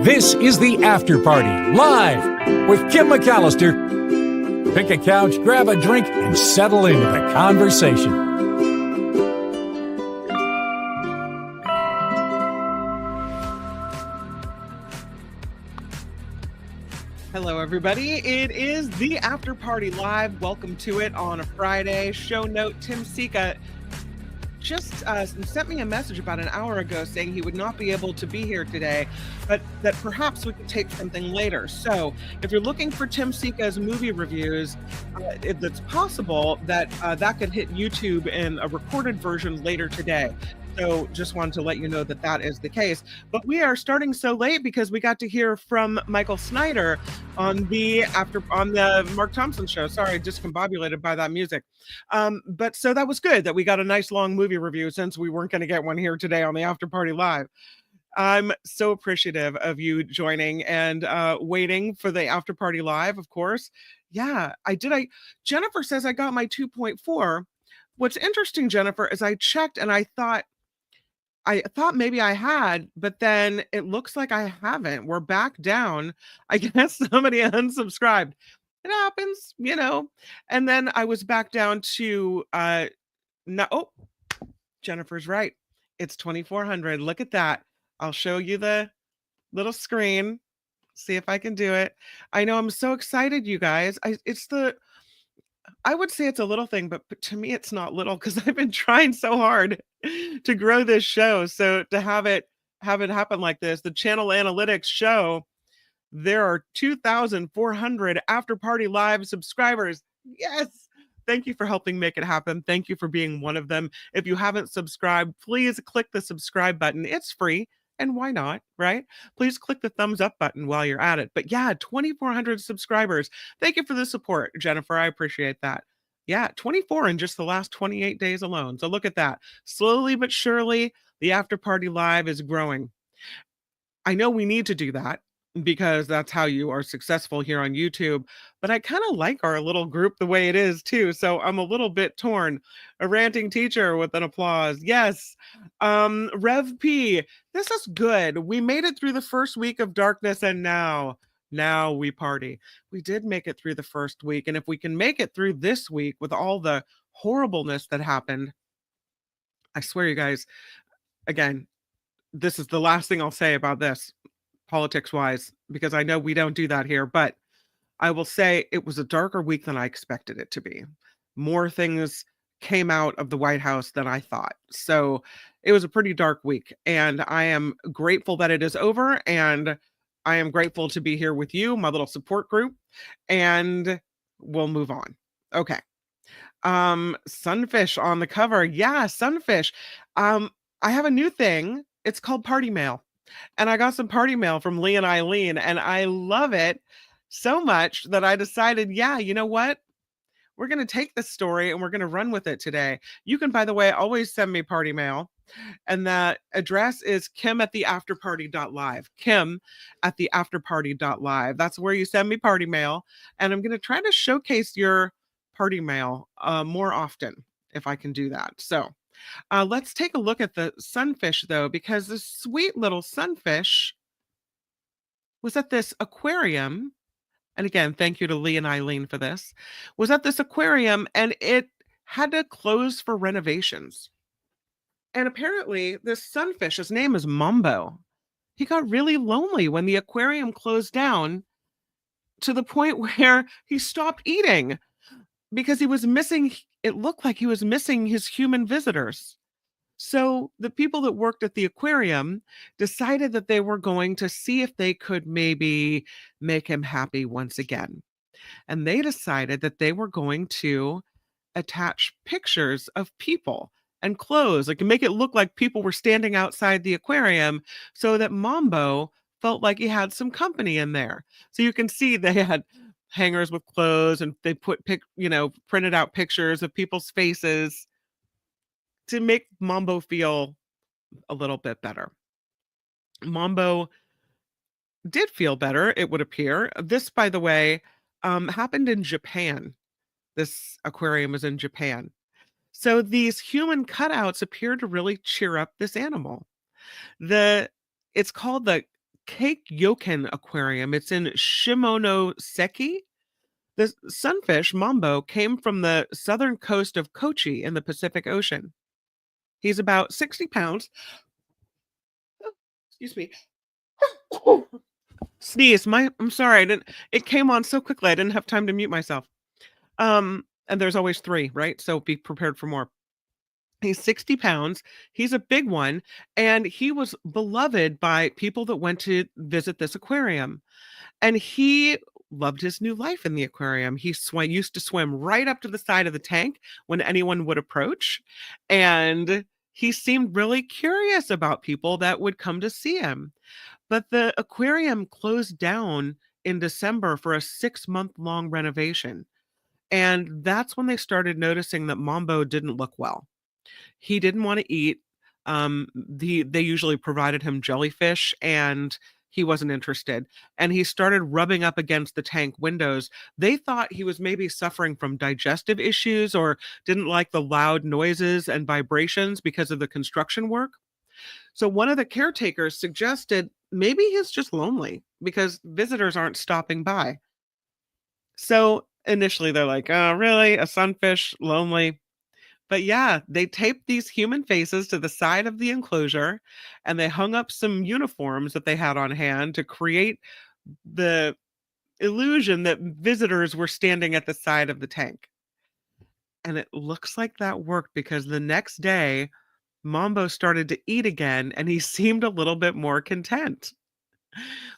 This is the After Party, live with Kim McAllister. Pick a couch, grab a drink, and settle into the conversation. Hello, everybody. It is the After Party Live. Welcome to it on a Friday. Show note, Tim Sika just sent me a message about an hour ago saying he would not be able to be here today, but that perhaps we could take something later. So if you're looking for Tim Sika's movie reviews, it's possible that that could hit YouTube in a recorded version later today. So just wanted to let you know that that is the case. But we are starting so late because we got to hear from Michael Snyder on the Mark Thompson show. Sorry, discombobulated by that music. But so that was good that we got a nice long movie review since we weren't going to get one here today on the After Party Live. I'm so appreciative of you joining and waiting for the After Party Live, of course. Yeah, I did. Jennifer says I got my 2.4. What's interesting, Jennifer, is I checked and I thought maybe I had, but then it looks like I haven't. We're back down. I guess somebody unsubscribed. It happens, you know. And then I was back down to Jennifer's right. It's 2,400. Look at that. I'll show you the little screen. See if I can do it. I know I'm so excited, you guys. I would say it's a little thing, but to me, it's not little because I've been trying so hard to grow this show. So to have it happen like this, the channel analytics show, there are 2,400 After Party Live subscribers. Yes. Thank you for helping make it happen. Thank you for being one of them. If you haven't subscribed, please click the subscribe button. It's free. And why not, right? Please click the thumbs up button while you're at it. But yeah, 2,400 subscribers. Thank you for the support, Jennifer. I appreciate that. Yeah, 24 in just the last 28 days alone. So look at that. Slowly but surely, the After Party Live is growing. I know we need to do that because that's how you are successful here on YouTube. But I kind of like our little group the way it is too. So I'm a little bit torn. A ranting teacher with an applause. Yes. Rev P, this is good. We made it through the first week of darkness and now we party. We did make it through the first week. And if we can make it through this week with all the horribleness that happened, I swear you guys, again, this is the last thing I'll say about this, politics wise, because I know we don't do that here, but I will say it was a darker week than I expected it to be. More things came out of the White House than I thought. So it was a pretty dark week, and I am grateful that it is over, and I am grateful to be here with you, my little support group, and we'll move on. Okay. Sunfish on the cover. Yeah, sunfish. I have a new thing. It's called Party Mail. And I got some party mail from Lee and Eileen, and I love it so much that I decided, yeah, you know what? We're going to take this story and we're going to run with it today. You can, by the way, always send me party mail. And that address is kim@theafterparty.live. kim@theafterparty.live. That's where you send me party mail. And I'm going to try to showcase your party mail more often if I can do that. So let's take a look at the sunfish, though, because this sweet little sunfish was at this aquarium. And again, thank you to Lee and Eileen for this. Was at this aquarium and it had to close for renovations. And apparently, this sunfish, his name is Mambo, he got really lonely when the aquarium closed down to the point where he stopped eating because he was missing, it looked like he was missing his human visitors. So the people that worked at the aquarium decided that they were going to see if they could maybe make him happy once again. And they decided that they were going to attach pictures of people and clothes, like make it look like people were standing outside the aquarium so that Mambo felt like he had some company in there. So you can see they had hangers with clothes and they printed out pictures of people's faces to make Mambo feel a little bit better. Mambo did feel better, it would appear. This, by the way, happened in Japan. This aquarium is in Japan. So these human cutouts appear to really cheer up this animal. It's called the Keikyoken Aquarium. It's in Shimonoseki. The sunfish, Mambo, came from the southern coast of Kochi in the Pacific Ocean. He's about 60 pounds. Excuse me. Sneeze. I'm sorry. It came on so quickly. I didn't have time to mute myself. And there's always 3, right? So be prepared for more. He's 60 pounds. He's a big one. And he was beloved by people that went to visit this aquarium. And he loved his new life in the aquarium. He used to swim right up to the side of the tank when anyone would approach. And he seemed really curious about people that would come to see him. But the aquarium closed down in December for a 6-month-long renovation. And that's when they started noticing that Mambo didn't look well. He didn't want to eat. They usually provided him jellyfish, and he wasn't interested. And he started rubbing up against the tank windows. They thought he was maybe suffering from digestive issues or didn't like the loud noises and vibrations because of the construction work. So one of the caretakers suggested maybe he's just lonely because visitors aren't stopping by. So initially they're like, oh, really? A sunfish, lonely? But yeah, they taped these human faces to the side of the enclosure and they hung up some uniforms that they had on hand to create the illusion that visitors were standing at the side of the tank. And it looks like that worked because the next day, Mambo started to eat again and he seemed a little bit more content.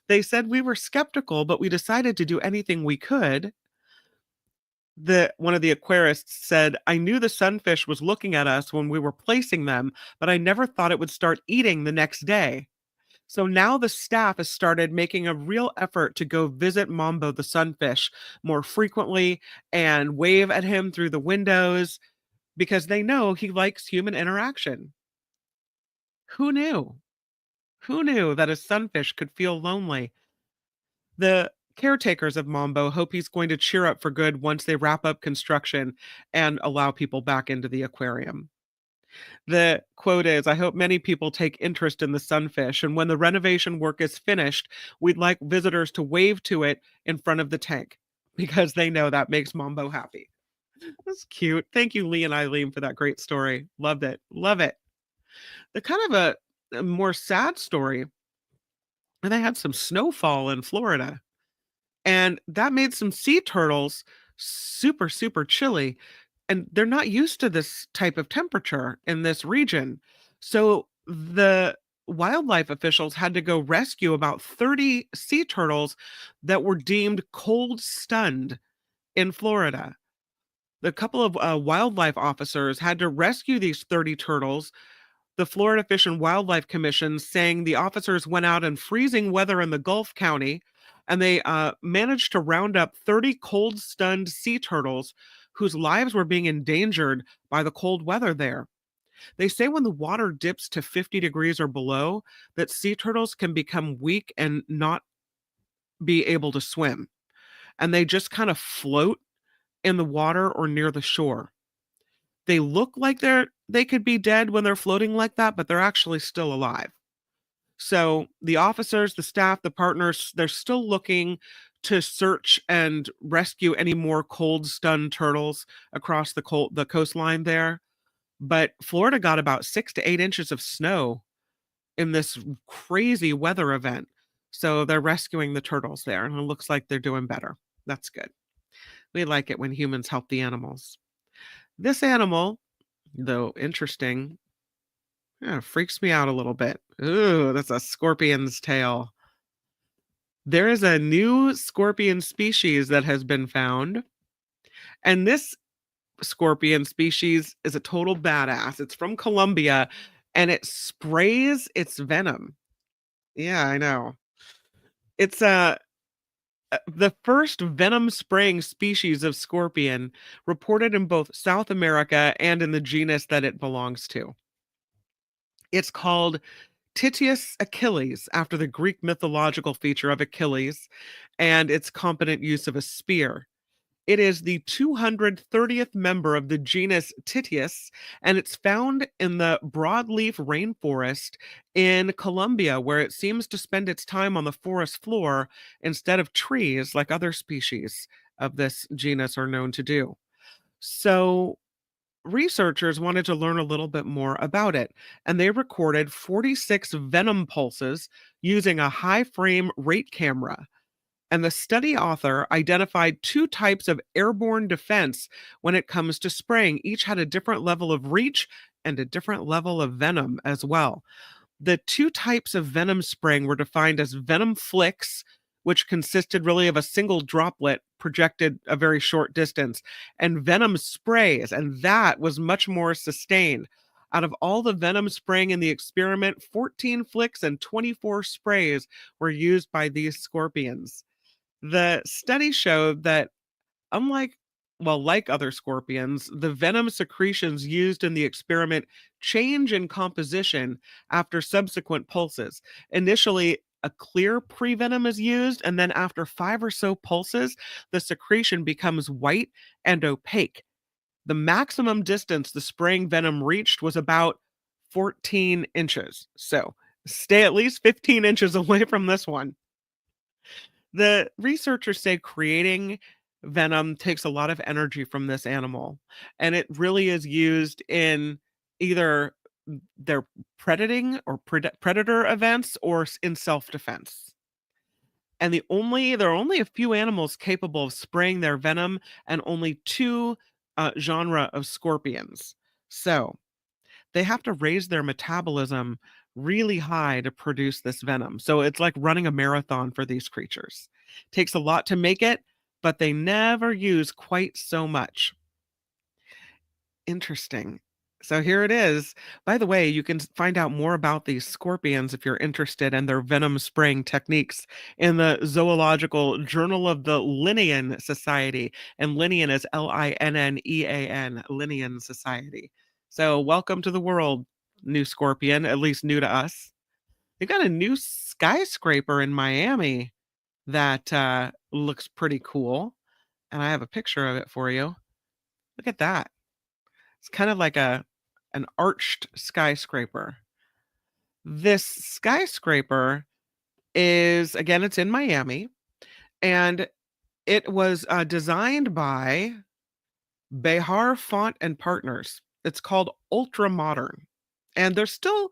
They said we were skeptical, but we decided to do anything we could. One of the aquarists said, I knew the sunfish was looking at us when we were placing them, but I never thought it would start eating the next day. So now the staff has started making a real effort to go visit Mambo the sunfish more frequently and wave at him through the windows because they know he likes human interaction. Who knew? Who knew that a sunfish could feel lonely? The caretakers of Mambo hope he's going to cheer up for good once they wrap up construction and allow people back into the aquarium. The quote is, I hope many people take interest in the sunfish, and when the renovation work is finished, we'd like visitors to wave to it in front of the tank because they know that makes Mambo happy. That's cute. Thank you, Lee and Eileen, for that great story. Loved it. Love it. The kind of a more sad story, and they had some snowfall in Florida. And that made some sea turtles super, super chilly. And they're not used to this type of temperature in this region. So the wildlife officials had to go rescue about 30 sea turtles that were deemed cold stunned in Florida. The couple of wildlife officers had to rescue these 30 turtles. The Florida Fish and Wildlife Commission saying the officers went out in freezing weather in the Gulf County and they managed to round up 30 cold stunned sea turtles whose lives were being endangered by the cold weather there. They say when the water dips to 50 degrees or below, that sea turtles can become weak and not be able to swim. And they just kind of float in the water or near the shore. They look like they could be dead when they're floating like that, but they're actually still alive. So the officers, the staff, the partners, they're still looking to search and rescue any more cold stunned turtles across the coastline there. But Florida got about 6 to 8 inches of snow in this crazy weather event. So they're rescuing the turtles there, and it looks like they're doing better. That's good. We like it when humans help the animals. This animal, though interesting, freaks me out a little bit. Ooh, that's a scorpion's tail. There is a new scorpion species that has been found. And this scorpion species is a total badass. It's from Colombia and it sprays its venom. Yeah, I know. It's the first venom spraying species of scorpion reported in both South America and in the genus that it belongs to. It's called Titius Achilles, after the Greek mythological feature of Achilles and its competent use of a spear. It is the 230th member of the genus Titius, and it's found in the broadleaf rainforest in Colombia, where it seems to spend its time on the forest floor instead of trees like other species of this genus are known to do. So, researchers wanted to learn a little bit more about it, and they recorded 46 venom pulses using a high frame rate camera. And the study author identified two types of airborne defense when it comes to spraying. Each had a different level of reach and a different level of venom as well. The two types of venom spraying were defined as venom flicks, which consisted really of a single droplet projected a very short distance, and venom sprays, and that was much more sustained. Out of all the venom spraying in the experiment, 14 flicks and 24 sprays were used by these scorpions. The study showed that unlike like other scorpions, the venom secretions used in the experiment change in composition after subsequent pulses. Initially, a clear prevenom is used, and then after 5 or so pulses, the secretion becomes white and opaque. The maximum distance the spraying venom reached was about 14 inches. So stay at least 15 inches away from this one. The researchers say creating venom takes a lot of energy from this animal, and it really is used in either their predating or predator events or in self-defense. And there are only a few animals capable of spraying their venom, and only two genre of scorpions. So they have to raise their metabolism really high to produce this venom. So it's like running a marathon for these creatures. Takes a lot to make it, but they never use quite so much. Interesting. So here it is. By the way, you can find out more about these scorpions if you're interested in their venom spraying techniques in the Zoological Journal of the Linnean Society. And Linnean is Linnean, Linnean Society. So welcome to the world, new scorpion, at least new to us. They've got a new skyscraper in Miami that looks pretty cool. And I have a picture of it for you. Look at that. It's kind of like an arched skyscraper. This skyscraper is, again, it's in Miami, and it was designed by Behar Font and Partners. It's called Ultra Modern, and they're still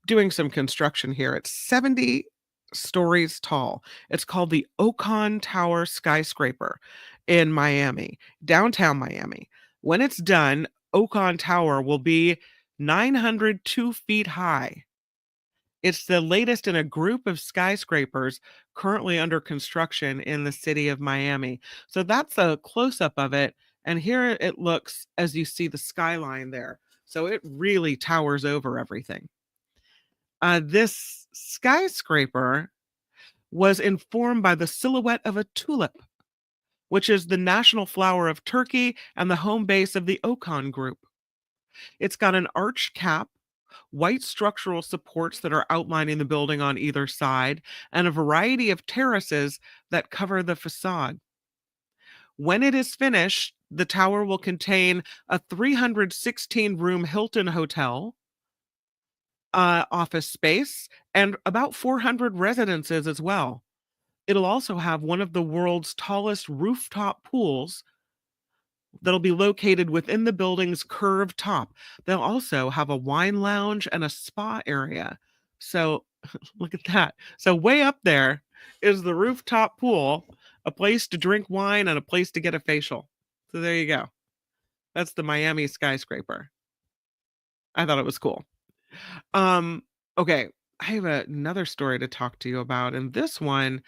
doing some construction here. It's 70 stories tall. It's called the Ocon Tower Skyscraper in Miami, downtown Miami. When it's done, Ocon Tower will be 902 feet high. It's the latest in a group of skyscrapers currently under construction in the city of Miami. So that's a close up of it. And here it looks as you see the skyline there. So it really towers over everything. This skyscraper was informed by the silhouette of a tulip, which is the national flower of Turkey and the home base of the Ocon Group. It's got an arched cap, white structural supports that are outlining the building on either side, and a variety of terraces that cover the facade. When it is finished, the tower will contain a 316-room Hilton hotel, office space, and about 400 residences as well. It'll also have one of the world's tallest rooftop pools that'll be located within the building's curved top. They'll also have a wine lounge and a spa area. So look at that. So way up there is the rooftop pool, a place to drink wine and a place to get a facial. So there you go. That's the Miami skyscraper. I thought it was cool. Okay, I have another story to talk to you about, and this one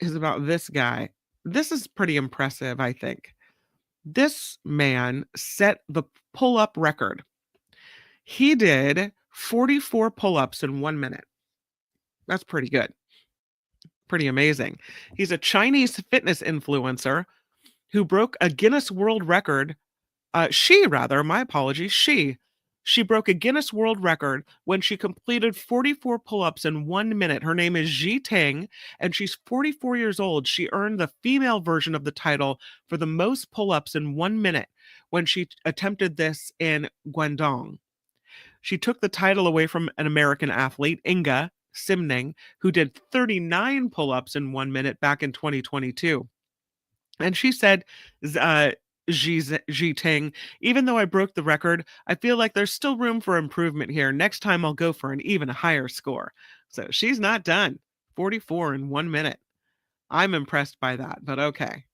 is about this guy. This is pretty impressive, I think. This man set the pull-up record. He did 44 pull-ups in 1 minute. That's pretty good. Pretty amazing. He's a Chinese fitness influencer who broke a Guinness World Record. My apologies. She She broke a Guinness World Record when she completed 44 pull ups in 1 minute. Her name is Ji Ting, and she's 44 years old. She earned the female version of the title for the most pull ups in 1 minute when she attempted this in Guangdong. She took the title away from an American athlete, Inga Simning, who did 39 pull ups in 1 minute back in 2022. And she said, Ji Ting, even though I broke the record, I feel like there's still room for improvement here. Next time I'll go for an even higher score. So she's not done. 44 in 1 minute. I'm impressed by that, but okay.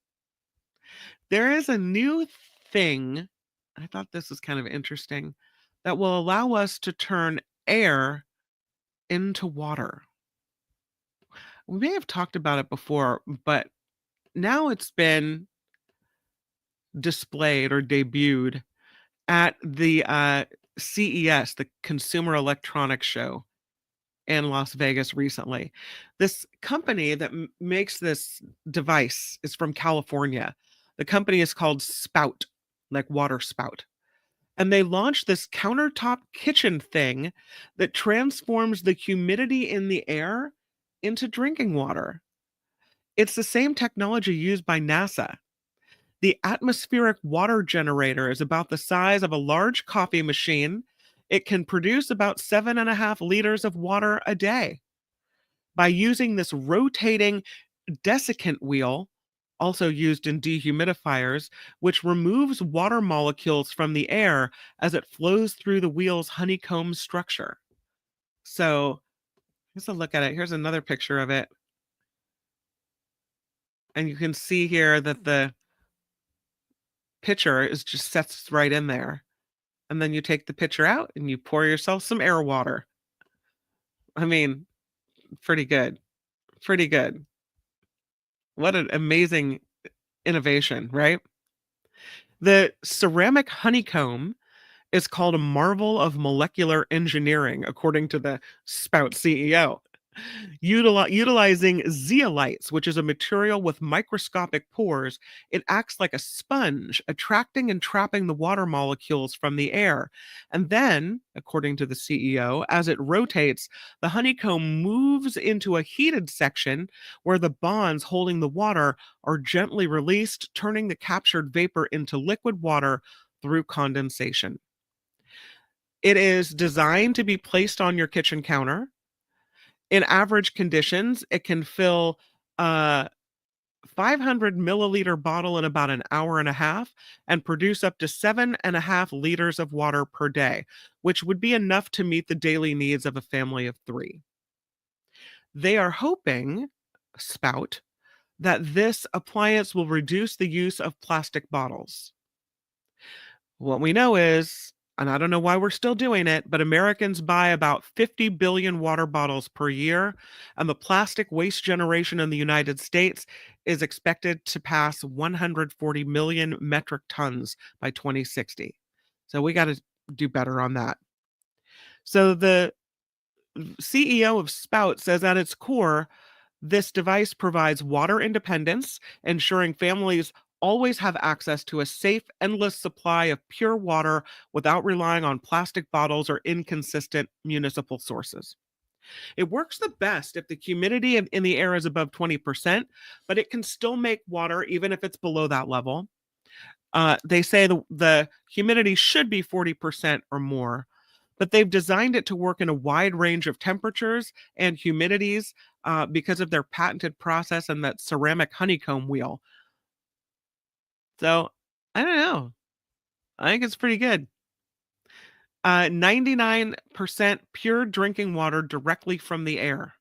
There is a new thing. I thought this was kind of interesting that will allow us to turn air into water. We may have talked about it before, but now it's been displayed or debuted at the CES, the Consumer Electronics Show in Las Vegas recently. This company that makes this device is from California. The company is called Spout, like water spout. And they launched this countertop kitchen thing that transforms the humidity in the air into drinking water. It's the same technology used by NASA. The atmospheric water generator is about the size of a large coffee machine. It can produce about 7.5 liters of water a day. By using this rotating desiccant wheel, also used in dehumidifiers, which removes water molecules from the air as it flows through the wheel's honeycomb structure. So here's a look at it. Here's another picture of it. And you can see here that the pitcher is just sets right in there. And then you take the pitcher out and you pour yourself some air water. I mean, pretty good. Pretty good. What an amazing innovation, right? The ceramic honeycomb is called a marvel of molecular engineering, according to the Spout CEO. Utilizing zeolites, which is a material with microscopic pores, it acts like a sponge, attracting and trapping the water molecules from the air. And then, according to the CEO, as it rotates, the honeycomb moves into a heated section where the bonds holding the water are gently released, turning the captured vapor into liquid water through condensation. It is designed to be placed on your kitchen counter. In average conditions, it can fill a 500 milliliter bottle in about an hour and a half and produce up to 7.5 liters of water per day, which would be enough to meet the daily needs of a family of 3. They are hoping, Spout, that this appliance will reduce the use of plastic bottles. What we know is, and I don't know why we're still doing it, but Americans buy about 50 billion water bottles per year, and the plastic waste generation in the United States is expected to pass 140 million metric tons by 2060. So we got to do better on that. So the CEO of Spout says at its core, this device provides water independence, ensuring families always have access to a safe, endless supply of pure water without relying on plastic bottles or inconsistent municipal sources. It works the best if the humidity in the air is above 20%, but it can still make water even if it's below that level. They say the humidity should be 40% or more, but they've designed it to work in a wide range of temperatures and humidities because of their patented process and that ceramic honeycomb wheel. So I don't know. I think it's pretty good. 99% pure drinking water directly from the air.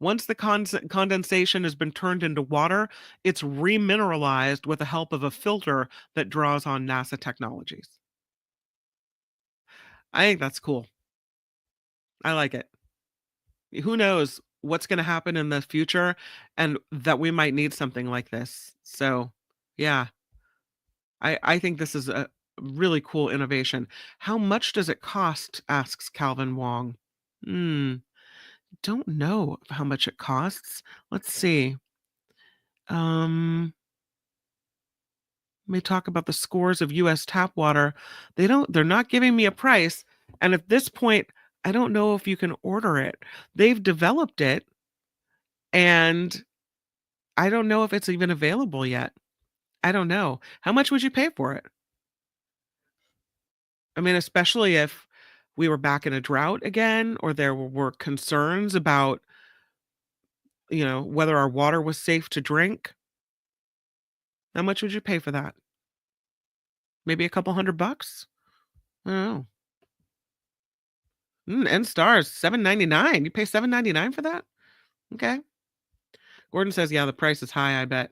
Once the condensation has been turned into water, it's remineralized with the help of a filter that draws on NASA technologies. I think that's cool. I like it. Who knows what's going to happen in the future and that we might need something like this. So, yeah, I think this is a really cool innovation. How much does it cost? Asks Calvin Wong. Hmm, don't know how much it costs. Let's see. Um, Let me talk about the scores of US tap water. They're not giving me a price. And at this point, I don't know if you can order it. They've developed it, and I don't know if it's even available yet. I don't know. How much would you pay for it? I mean, especially if we were back in a drought again, or there were concerns about, whether our water was safe to drink. How much would you pay for that? Maybe a couple $100? I don't know. N stars, $7.99. You pay $7.99 for that? Okay. Gordon says, yeah, the price is high, I bet.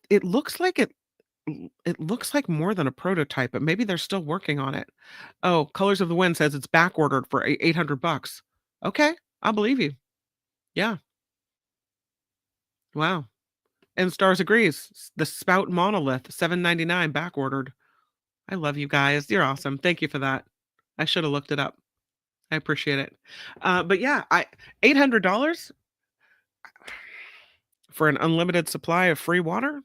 It looks like it looks like more than a prototype, but maybe they're still working on it. Oh, Colors of the Wind says it's back ordered for $800. Okay, I'll believe you. Yeah. Wow. And Stars agrees. The Spout Monolith, $7.99 back ordered. I love you guys. You're awesome. Thank you for that. I should have looked it up. I appreciate it. But yeah, $800 for an unlimited supply of free water?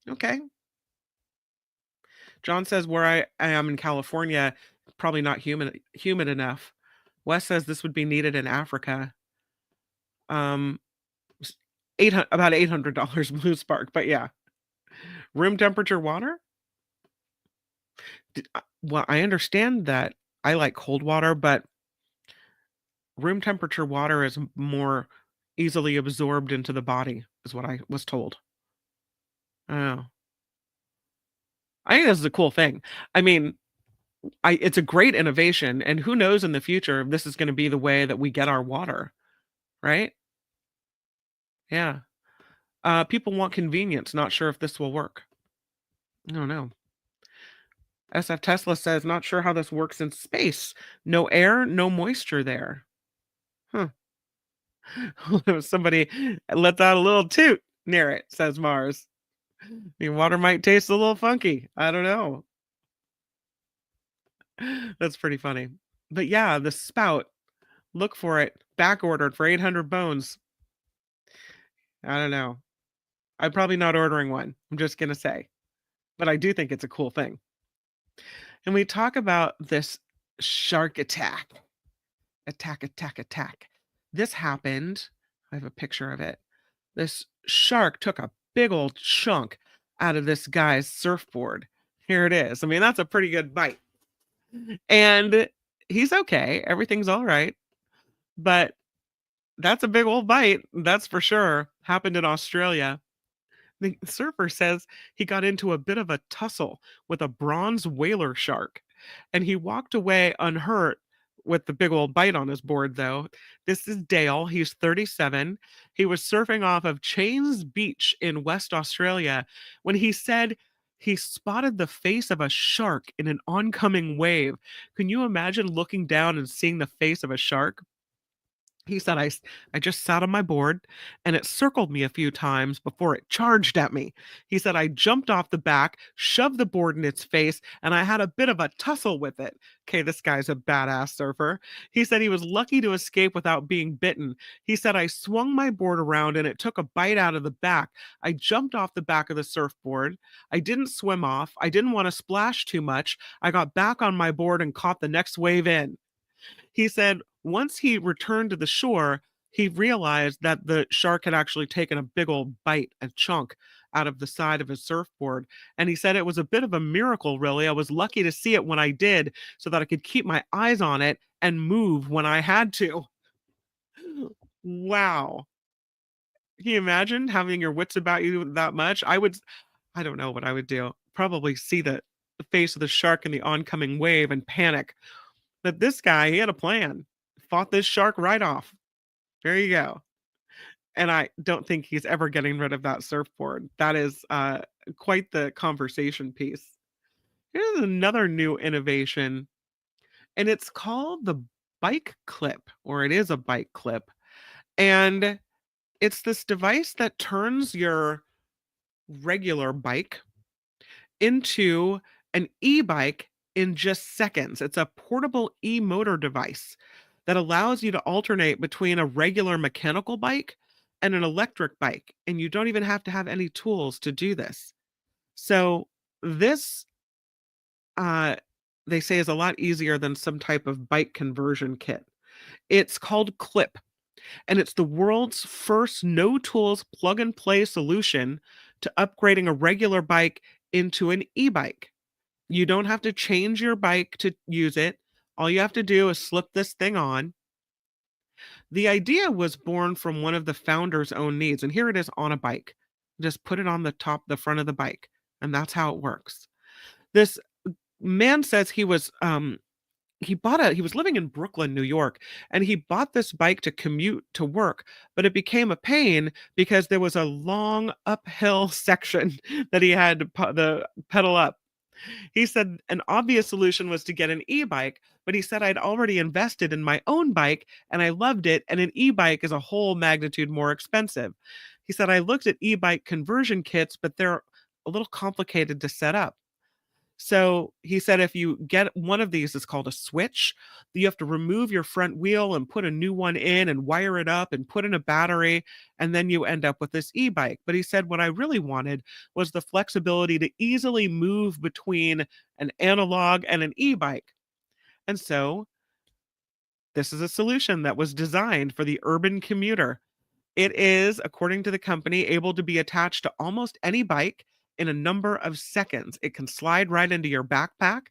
Okay. John says where I am in California, probably not humid enough. Wes says this would be needed in Africa. Um, about $800 Blue Spark, but yeah. Room temperature water? Well, I understand that I like cold water, but room temperature water is more easily absorbed into the body, is what I was told. Oh. I think this is a cool thing. I mean, it's a great innovation, and who knows in the future if this is gonna be the way that we get our water, right? Yeah. People want convenience, not sure if this will work. I don't know. SF Tesla says, "Not sure how this works in space. No air, no moisture there." Huh. Somebody lets out a little toot near it, says Mars. The water might taste a little funky. I don't know. That's pretty funny. But yeah, the spout, look for it. Back ordered for 800 bones. I don't know. I'm probably not ordering one. I'm just gonna say. But I do think it's a cool thing. And we talk about this shark attack. Attack, attack, attack. This happened. I have a picture of it. This shark took a big old chunk out of this guy's surfboard. Here it is. I mean, that's a pretty good bite. And he's okay. Everything's all right. But that's a big old bite. That's for sure. Happened in Australia. The surfer says he got into a bit of a tussle with a bronze whaler shark, and he walked away unhurt with the big old bite on his board, though. This is Dale. He's 37. He was surfing off of Chains Beach in West Australia when he said he spotted the face of a shark in an oncoming wave. Can you imagine looking down and seeing the face of a shark? He said, I just sat on my board and it circled me a few times before it charged at me. He said, I jumped off the back, shoved the board in its face, and I had a bit of a tussle with it. Okay, this guy's a badass surfer. He said he was lucky to escape without being bitten. He said, I swung my board around and it took a bite out of the back. I jumped off the back of the surfboard. I didn't swim off. I didn't want to splash too much. I got back on my board and caught the next wave in. He said once he returned to the shore, he realized that the shark had actually taken a big old bite, a chunk out of the side of his surfboard. And he said it was a bit of a miracle, really. I was lucky to see it when I did so that I could keep my eyes on it and move when I had to. Wow. Can you imagine having your wits about you that much? I don't know what I would do. Probably see the face of the shark in the oncoming wave and panic. But this guy, he had a plan. Fought this shark right off. There you go. And I don't think he's ever getting rid of that surfboard. That is quite the conversation piece. Here's another new innovation, and it's called the bike clip, or it is a bike clip. And it's this device that turns your regular bike into an e-bike in just seconds. It's a portable e-motor device that allows you to alternate between a regular mechanical bike and an electric bike, and you don't even have to have any tools to do this. So this, uh, they say, is a lot easier than some type of bike conversion kit. It's called Clip, and it's the world's first no tools plug and play solution to upgrading a regular bike into an e-bike. You don't have to change your bike to use it. All you have to do is slip this thing on. The idea was born from one of the founder's own needs, and here it is on a bike. Just put it on the front of the bike, and that's how it works. This man says he was living in Brooklyn, New York, and he bought this bike to commute to work, but it became a pain because there was a long uphill section that he had to the pedal up. He said an obvious solution was to get an e-bike, but he said I'd already invested in my own bike and I loved it, and an e-bike is a whole magnitude more expensive. He said I looked at e-bike conversion kits, but they're a little complicated to set up. So he said if you get one of these, it's called a switch. You have to remove your front wheel and put a new one in and wire it up and put in a battery, and then you end up with this e-bike. But he said what I really wanted was the flexibility to easily move between an analog and an e-bike. And so this is a solution that was designed for the urban commuter. It is, according to the company, able to be attached to almost any bike in a number of seconds. It can slide right into your backpack.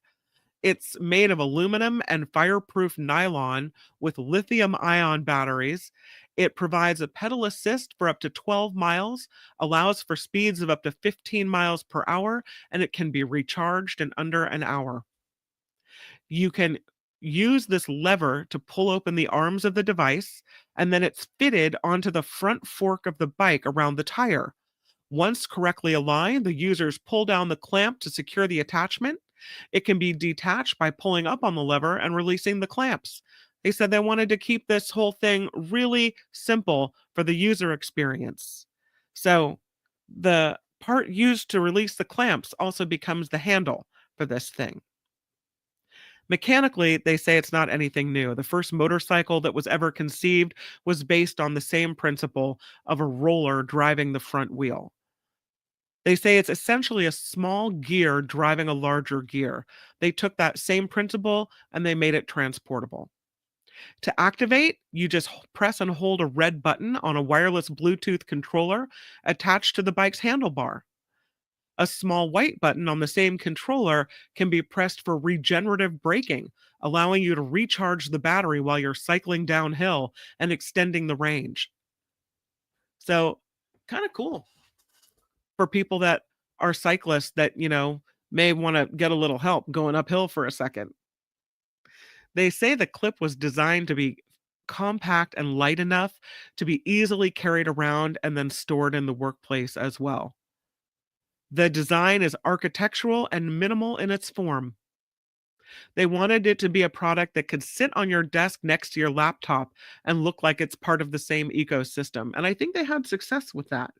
It's made of aluminum and fireproof nylon with lithium ion batteries. It provides a pedal assist for up to 12 miles, allows for speeds of up to 15 miles per hour, and it can be recharged in under an hour. You can use this lever to pull open the arms of the device, and then it's fitted onto the front fork of the bike around the tire. Once correctly aligned, the users pull down the clamp to secure the attachment. It can be detached by pulling up on the lever and releasing the clamps. They said they wanted to keep this whole thing really simple for the user experience. So the part used to release the clamps also becomes the handle for this thing. Mechanically, they say it's not anything new. The first motorcycle that was ever conceived was based on the same principle of a roller driving the front wheel. They say it's essentially a small gear driving a larger gear. They took that same principle and they made it transportable. To activate, you just press and hold a red button on a wireless Bluetooth controller attached to the bike's handlebar. A small white button on the same controller can be pressed for regenerative braking, allowing you to recharge the battery while you're cycling downhill and extending the range. So, kind of cool for people that are cyclists that, may want to get a little help going uphill for a second. They say the clip was designed to be compact and light enough to be easily carried around and then stored in the workplace as well. The design is architectural and minimal in its form. They wanted it to be a product that could sit on your desk next to your laptop and look like it's part of the same ecosystem. And I think they had success with that.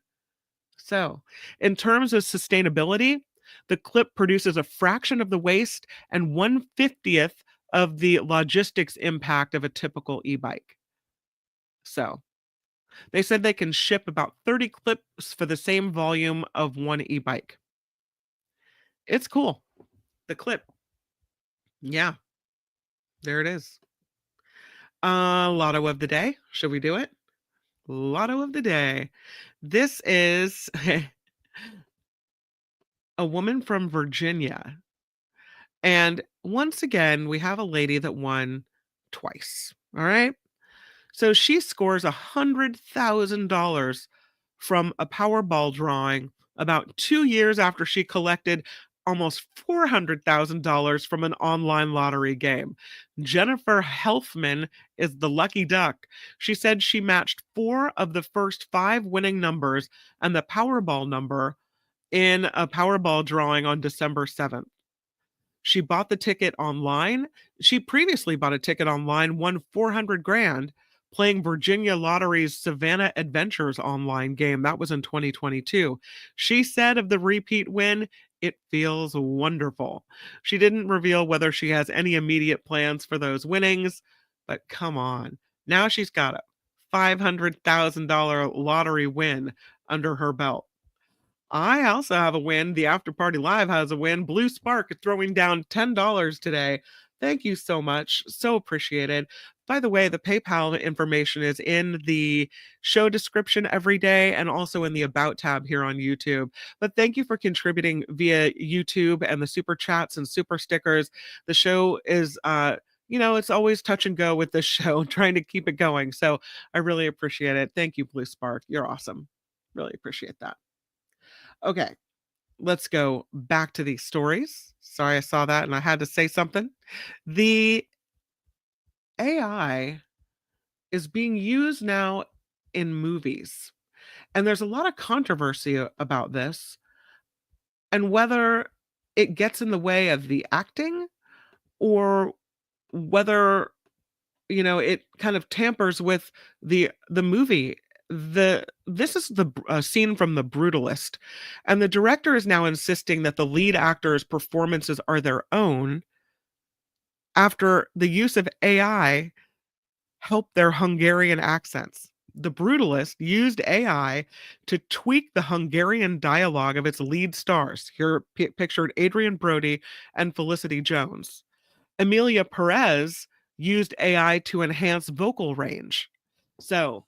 So, in terms of sustainability, the clip produces a fraction of the waste and 1/50th of the logistics impact of a typical e-bike. So, they said they can ship about 30 clips for the same volume of one e-bike. It's cool. The clip. Yeah, there it is. Lotto of the day. Should we do it? Lotto of the day. This is a woman from Virginia. And once again, we have a lady that won twice. All right. So she scores $100,000 from a Powerball drawing about 2 years after she collected almost $400,000 from an online lottery game. Jennifer Helfman is the lucky duck. She said she matched four of the first five winning numbers and the Powerball number in a Powerball drawing on December 7th. She bought the ticket online. She previously bought a ticket online, won 400 grand playing Virginia Lottery's Savannah Adventures online game. That was in 2022. She said of the repeat win, it feels wonderful. She didn't reveal whether she has any immediate plans for those winnings, but come on. Now she's got a $500,000 lottery win under her belt. I also have a win. The After Party Live has a win. Blue Spark is throwing down $10 today. Thank you so much. So appreciated. By the way, the PayPal information is in the show description every day and also in the About tab here on YouTube. But thank you for contributing via YouTube and the super chats and super stickers. The show is, it's always touch and go with this show, trying to keep it going. So I really appreciate it. Thank you, Blue Spark. You're awesome. Really appreciate that. Okay, let's go back to these stories. Sorry, I saw that and I had to say something. The AI is being used now in movies, and there's a lot of controversy about this and whether it gets in the way of the acting or whether it kind of tampers with the movie. This is the scene from The Brutalist, and the director is now insisting that the lead actors' performances are their own after the use of AI helped their Hungarian accents. The Brutalist used AI to tweak the Hungarian dialogue of its lead stars. Here pictured Adrian Brody and Felicity Jones. Emilia Perez used AI to enhance vocal range. So,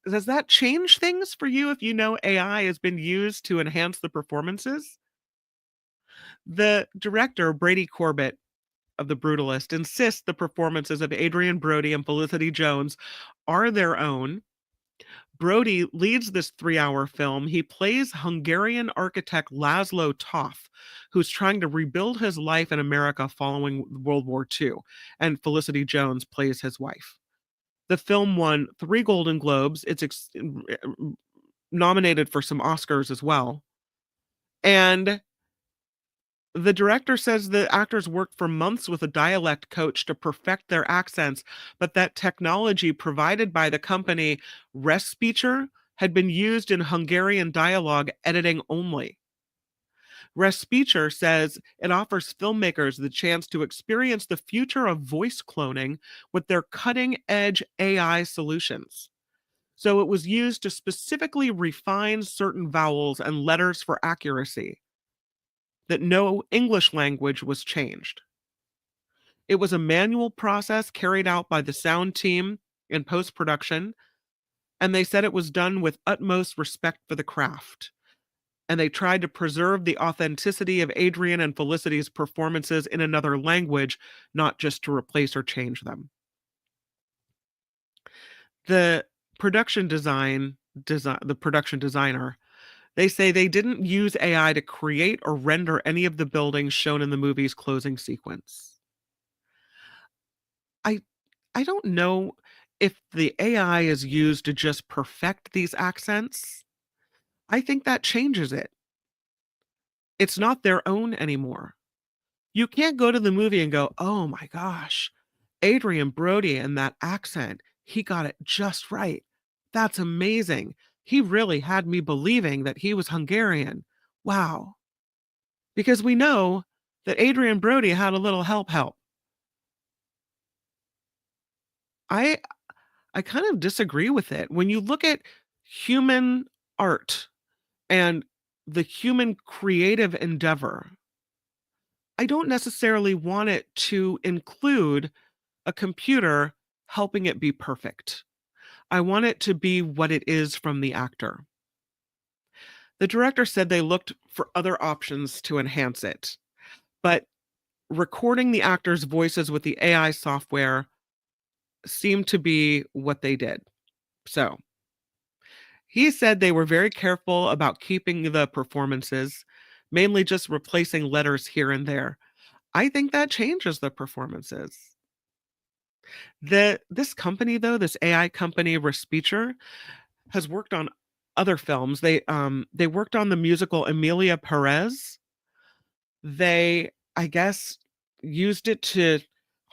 does that change things for you if you know AI has been used to enhance the performances? The director, Brady Corbett of The Brutalist, insists the performances of Adrian Brody and Felicity Jones are their own. Brody leads this 3-hour film. He plays Hungarian architect Laszlo Toth, who's trying to rebuild his life in America following World War II, and Felicity Jones plays his wife. The film won 3 Golden Globes. It's nominated for some Oscars as well. And the director says the actors worked for months with a dialect coach to perfect their accents, but that technology provided by the company Respeecher had been used in Hungarian dialogue editing only. Respeecher says it offers filmmakers the chance to experience the future of voice cloning with their cutting-edge AI solutions. So it was used to specifically refine certain vowels and letters for accuracy, that no English language was changed. It was a manual process carried out by the sound team in post-production, and they said it was done with utmost respect for the craft. And they tried to preserve the authenticity of Adrian and Felicity's performances in another language, not just to replace or change them. The production designer, they say they didn't use AI to create or render any of the buildings shown in the movie's closing sequence. I don't know if the AI is used to just perfect these accents. I think that changes it. It's not their own anymore. You can't go to the movie and go, "Oh my gosh, Adrian Brody and that accent, he got it just right. That's amazing. He really had me believing that he was Hungarian. Wow." Because we know that Adrian Brody had a little help. I I kind of disagree with it. When you look at human art and the human creative endeavor, I don't necessarily want it to include a computer helping it be perfect. I want it to be what it is from the actor. The director said they looked for other options to enhance it, but recording the actors' voices with the AI software seemed to be what they did. So he said they were very careful about keeping the performances, mainly just replacing letters here and there. I think that changes the performances. This company though, this AI company Respeecher, has worked on other films. They worked on the musical Emilia Perez. They, I guess, used it to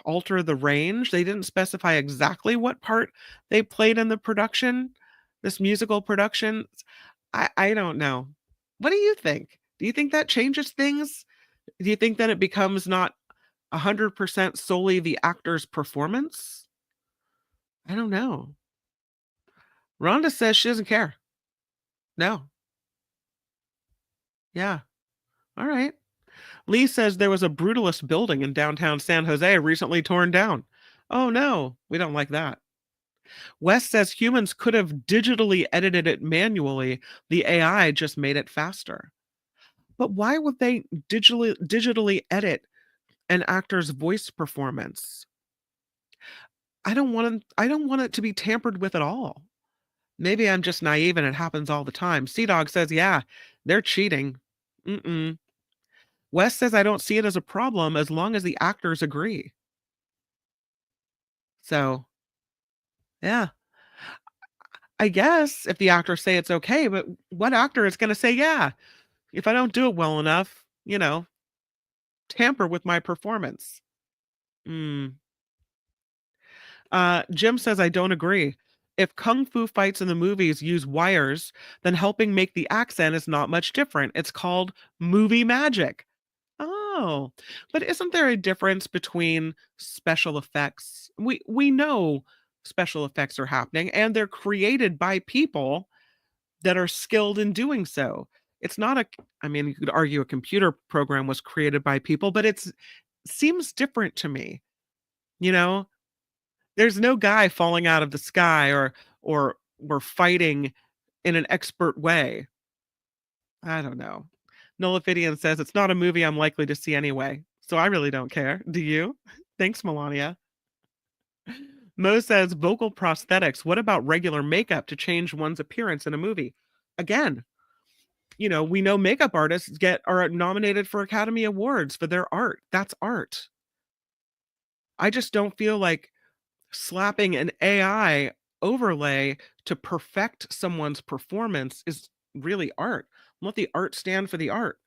alter the range. They didn't specify exactly what part they played in the production, this musical production. I don't know. What do you think? Do you think that changes things? Do you think that it becomes not 100% solely the actor's performance? I don't know. Rhonda says she doesn't care. No. Yeah. All right. Lee says there was a brutalist building in downtown San Jose recently torn down. Oh no, we don't like that. Wes says humans could have digitally edited it manually. The AI just made it faster. But why would they digitally edit an actor's voice performance? I don't want it to be tampered with at all. Maybe I'm just naive and it happens all the time. Sea Dog says, yeah, they're cheating. Mm-mm. Wes says I don't see it as a problem as long as the actors agree. So, yeah, I guess if the actors say it's okay, but what actor is going to say, yeah, if I don't do it well enough, tamper with my performance? Mm. Jim says I don't agree. If kung fu fights in the movies use wires, then helping make the accent is not much different. It's called movie magic. Oh, but isn't there a difference between special effects? We know special effects are happening and they're created by people that are skilled in doing so. It's not a I mean, you could argue a computer program was created by people, but it's seems different to me. You know, there's no guy falling out of the sky or we're fighting in an expert way. I don't know. Nullifidian says it's not a movie I'm likely to see anyway. So I really don't care. Do you? Thanks, Melania. Mo says vocal prosthetics. What about regular makeup to change one's appearance in a movie? Again, we know makeup artists are nominated for Academy Awards for their art. That's art. I just don't feel like slapping an AI overlay to perfect someone's performance is really art. Let the art stand for the art.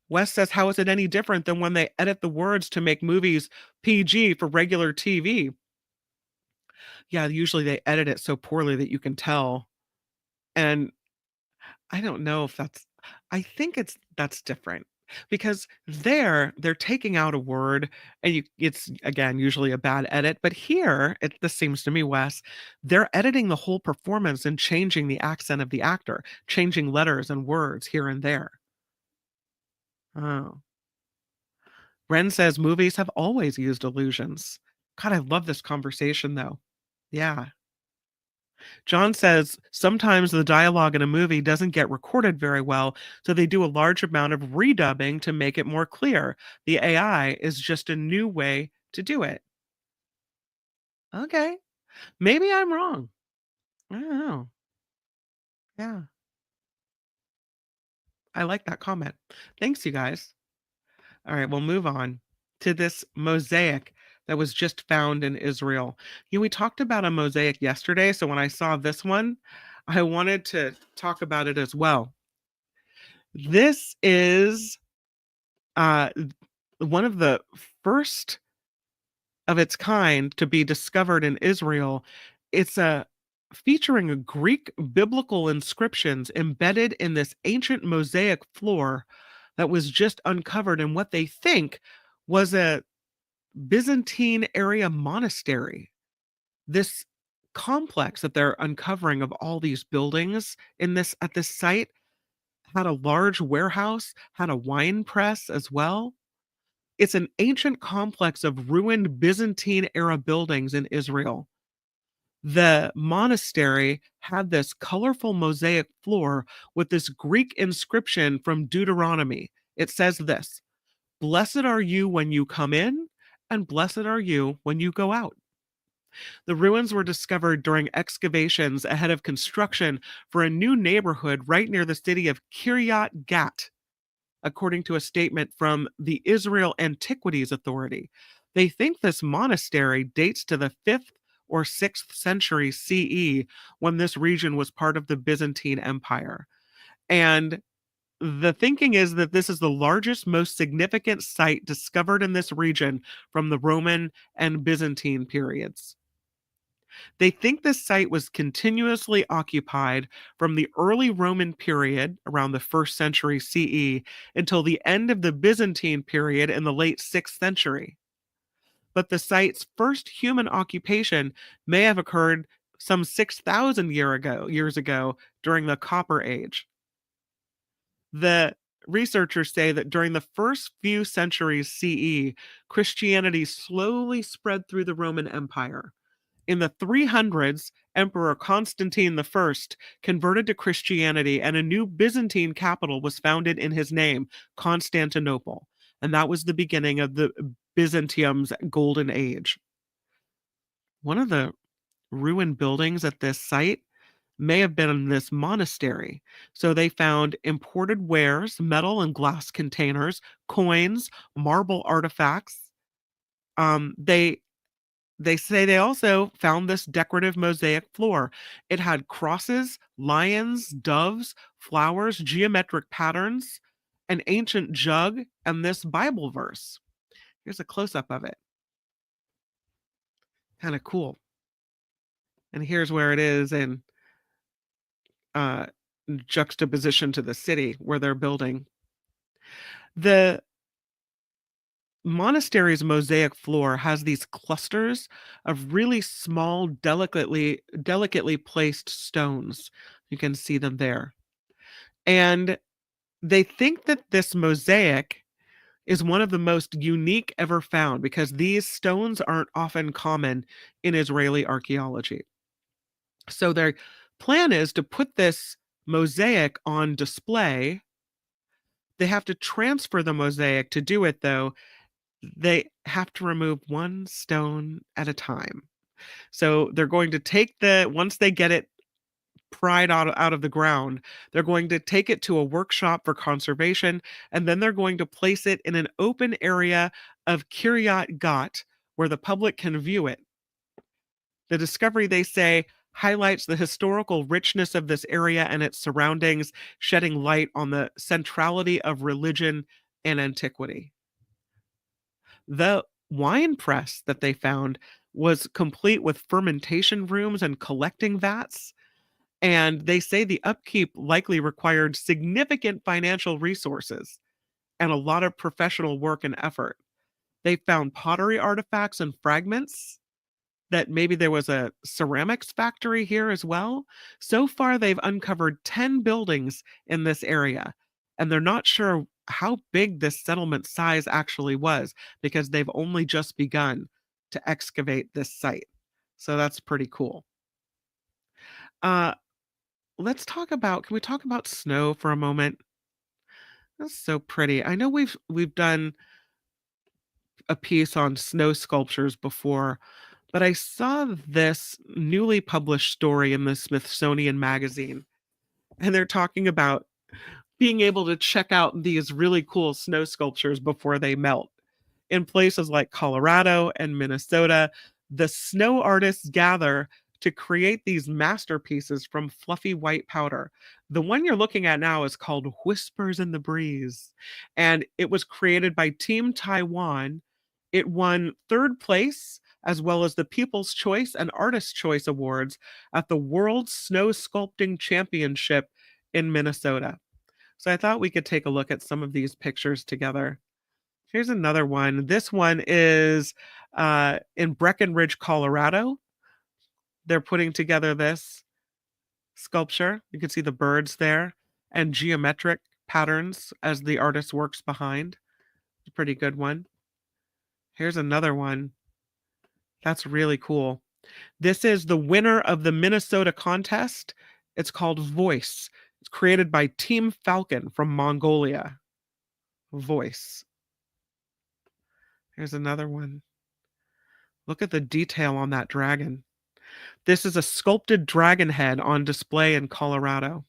Wes says, how is it any different than when they edit the words to make movies PG for regular TV? Yeah, usually they edit it so poorly that you can tell. And I don't know if I think that's different because they're taking out a word and it's again usually a bad edit, but here this seems to me, Wes, they're editing the whole performance and changing the accent of the actor, changing letters and words here and there. Oh. Ren says movies have always used illusions. God, I love this conversation though. Yeah. John says sometimes the dialogue in a movie doesn't get recorded very well, so they do a large amount of redubbing to make it more clear. The AI is just a new way to do it. Okay. Maybe I'm wrong. I don't know. Yeah. I like that comment. Thanks, you guys. All right, we'll move on to this mosaic that was just found in Israel. We talked about a mosaic yesterday, so when I saw this one, I wanted to talk about it as well. This is uh, one of the first of its kind to be discovered in Israel. It's a featuring a Greek biblical inscriptions embedded in this ancient mosaic floor that was just uncovered in what they think was a Byzantine area monastery. This complex that they're uncovering of all these buildings in this at this site had a large warehouse, had a wine press as well. It's an ancient complex of ruined Byzantine era buildings in Israel. The monastery had this colorful mosaic floor with this Greek inscription from Deuteronomy. It says this: Blessed are you when you come in, and blessed are you when you go out. The ruins were discovered during excavations ahead of construction for a new neighborhood right near the city of Kiryat Gat, according to a statement from the Israel Antiquities Authority. They think this monastery dates to the 5th or 6th century CE when this region was part of the Byzantine Empire. And the thinking is that this is the largest, most significant site discovered in this region from the Roman and Byzantine periods. They think this site was continuously occupied from the early Roman period, around the 1st century CE, until the end of the Byzantine period in the late 6th century. But the site's first human occupation may have occurred some 6,000 years ago during the Copper Age. The researchers say that during the first few centuries CE, Christianity slowly spread through the Roman Empire. In the 300s, Emperor Constantine I converted to Christianity, and a new Byzantine capital was founded in his name, Constantinople. And that was the beginning of the Byzantium's golden age. One of the ruined buildings at this site may have been this monastery. So they found imported wares, metal and glass containers, coins, marble artifacts. They say they also found this decorative mosaic floor. It had crosses, lions, doves, flowers, geometric patterns, an ancient jug, and this Bible verse. Here's a close-up of it. Kind of cool. And here's where it is in juxtaposition to the city where they're building. The monastery's mosaic floor has these clusters of really small, delicately placed stones. You can see them there. And they think that this mosaic is one of the most unique ever found because these stones aren't often common in Israeli archaeology. So their plan is to put this mosaic on display. They have to transfer the mosaic. To do it, though, they have to remove one stone at a time. So they're going to take once they get it pried out of the ground, they're going to take it to a workshop for conservation, and then they're going to place it in an open area of Kiryat Gat where the public can view it. The discovery, they say, highlights the historical richness of this area and its surroundings, shedding light on the centrality of religion and antiquity. The wine press that they found was complete with fermentation rooms and collecting vats. And they say the upkeep likely required significant financial resources and a lot of professional work and effort. They found pottery artifacts and fragments, that maybe there was a ceramics factory here as well. So far, they've uncovered 10 buildings in this area, and they're not sure how big this settlement size actually was because they've only just begun to excavate this site. So that's pretty cool. Let's talk about, can we talk about snow for a moment? That's so pretty. I know we've done a piece on snow sculptures before, but I saw this newly published story in the Smithsonian Magazine, and they're talking about being able to check out these really cool snow sculptures before they melt. In places like Colorado and Minnesota, the snow artists gather to create these masterpieces from fluffy white powder. The one you're looking at now is called Whispers in the Breeze, and it was created by Team Taiwan. It won third place as well as the People's Choice and Artist's Choice Awards at the World Snow Sculpting Championship in Minnesota. So I thought we could take a look at some of these pictures together. Here's another one. This one is in Breckenridge, Colorado. They're putting together this sculpture. You can see the birds there and geometric patterns as the artist works behind. It's a pretty good one. Here's another one. That's really cool. This is the winner of the Minnesota contest. It's called Voice. It's created by Team Falcon from Mongolia. Voice. Here's another one. Look at the detail on that dragon. This is a sculpted dragon head on display in Colorado.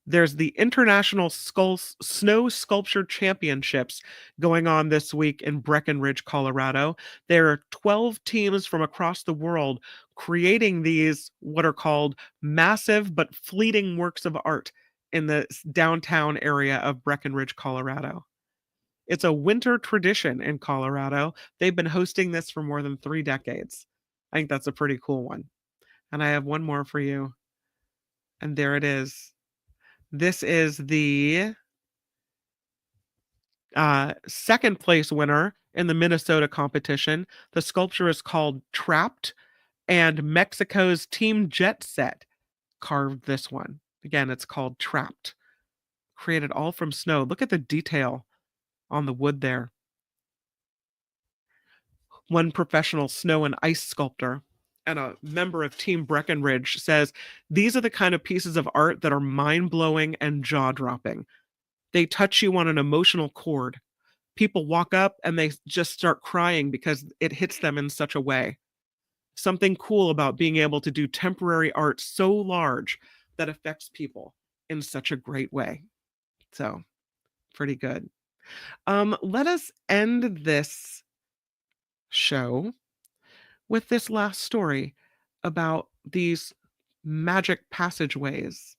There's the International Snow Sculpture Championships going on this week in Breckenridge, Colorado. There are 12 teams from across the world creating these, what are called massive but fleeting works of art in the downtown area of Breckenridge, Colorado. It's a winter tradition in Colorado. They've been hosting this for more than 3 decades. I think that's a pretty cool one. And I have one more for you. And there it is. This is the second place winner in the Minnesota competition. The sculpture is called Trapped, and Mexico's Team Jet Set carved this one. Again, it's called Trapped. created all from snow. Look at the detail on the wood there. One professional snow and ice sculptor and a member of Team Breckenridge says, these are the kind of pieces of art that are mind-blowing and jaw-dropping. They touch you on an emotional chord. People walk up and they just start crying because it hits them in such a way. Something cool about being able to do temporary art so large that affects people in such a great way. So, pretty good. Let us end this show with this last story about these magic passageways.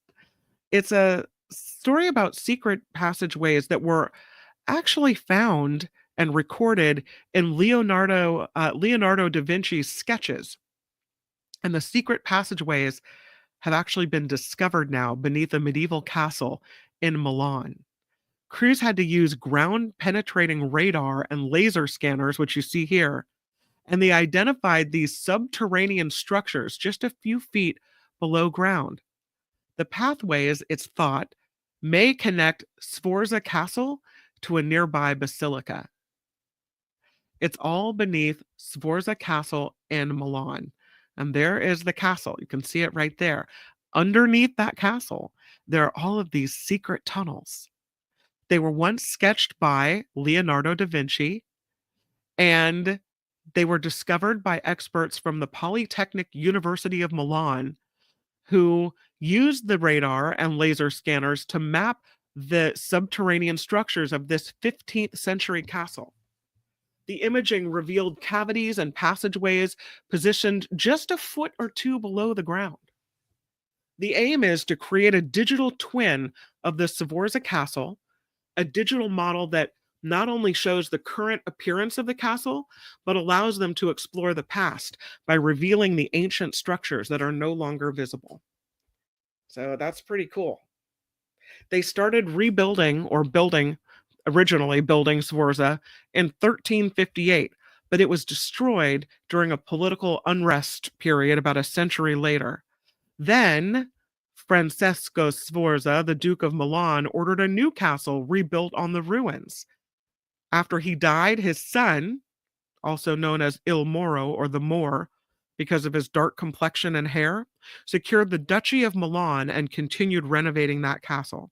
It's a story about secret passageways that were actually found and recorded in Leonardo da Vinci's sketches. And the secret passageways have actually been discovered now beneath a medieval castle in Milan. Crews had to use ground-penetrating radar and laser scanners, which you see here, and they identified these subterranean structures just a few feet below ground. The pathways, it's thought, may connect Sforza Castle to a nearby basilica. It's all beneath Sforza Castle in Milan. And there is the castle. You can see it right there. Underneath that castle, there are all of these secret tunnels. They were once sketched by Leonardo da Vinci, and they were discovered by experts from the Polytechnic University of Milan who used the radar and laser scanners to map the subterranean structures of this 15th century castle. The imaging revealed cavities and passageways positioned just a foot or two below the ground. The aim is to create a digital twin of the Sforza Castle, a digital model that not only shows the current appearance of the castle, but allows them to explore the past by revealing the ancient structures that are no longer visible. So that's pretty cool. They started originally building Sforza in 1358, but it was destroyed during a political unrest period about a century later. Then Francesco Sforza, the Duke of Milan, ordered a new castle rebuilt on the ruins. After he died, his son, also known as Il Moro or the Moor, because of his dark complexion and hair, secured the Duchy of Milan and continued renovating that castle.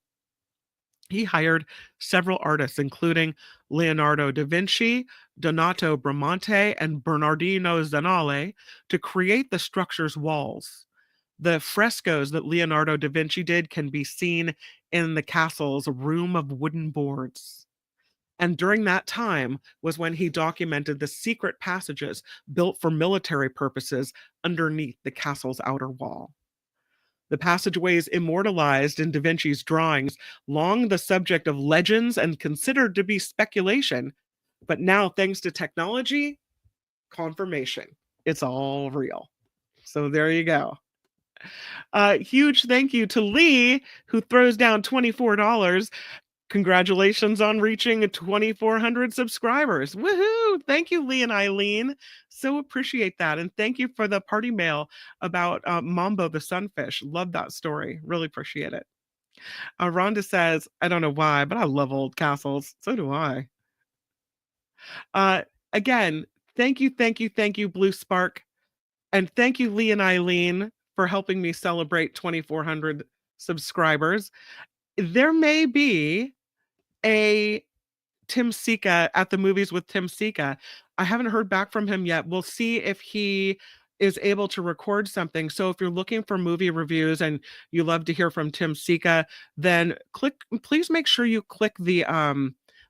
He hired several artists, including Leonardo da Vinci, Donato Bramante, and Bernardino Zanale, to create the structure's walls. The frescoes that Leonardo da Vinci did can be seen in the castle's room of wooden boards. And during that time was when he documented the secret passages built for military purposes underneath the castle's outer wall. The passageways immortalized in Da Vinci's drawings, long the subject of legends and considered to be speculation, but now, thanks to technology, confirmation. It's all real. So there you go. Huge thank you to Lee, who throws down $24. Congratulations on reaching 2,400 subscribers. Woohoo! Thank you, Lee and Eileen. So appreciate that. And thank you for the party mail about Mambo the sunfish. Love that story. Really appreciate it. Rhonda says, I don't know why, but I love old castles. So do I. Again, thank you, Blue Spark. And thank you, Lee and Eileen, for helping me celebrate 2,400 subscribers. There may be a Tim Sika at the movies with Tim Sika. I haven't heard back from him yet. We'll see if he is able to record something. So if you're looking for movie reviews and you love to hear from Tim Sika, then please make sure you click the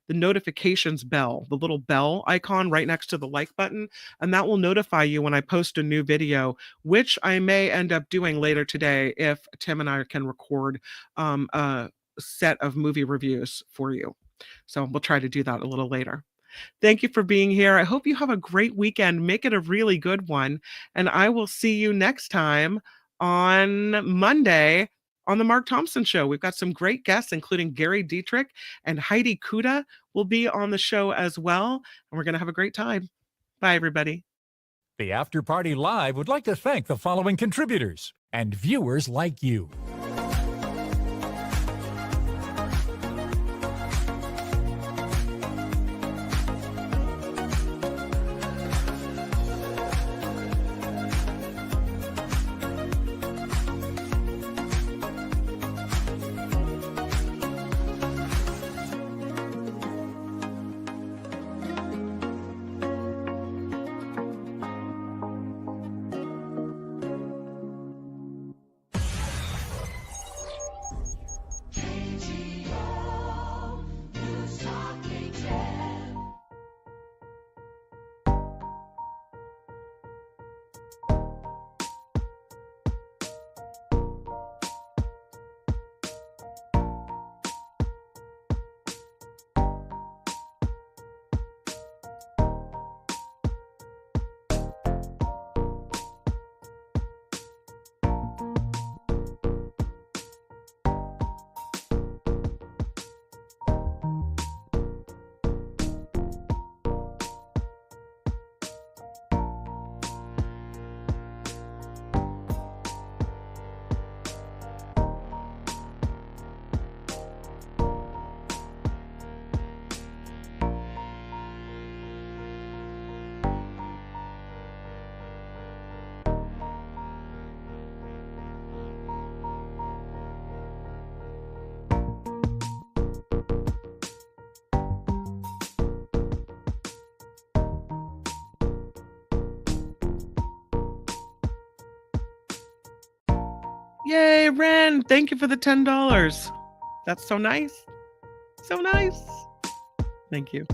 notifications bell, the little bell icon right next to the like button, and that will notify you when I post a new video, which I may end up doing later today if Tim and I can record a set of movie reviews for you. So we'll try to do that a little later. Thank you for being here. I hope you have a great weekend. Make it a really good one. And I will see you next time on Monday on the Mark Thompson Show. We've got some great guests, including Gary Dietrich and Heidi Kuda will be on the show as well. And we're going to have a great time. Bye, everybody. The After Party Live would like to thank the following contributors and viewers like you. Yay, Ren. Thank you for the $10. That's so nice. So nice. Thank you.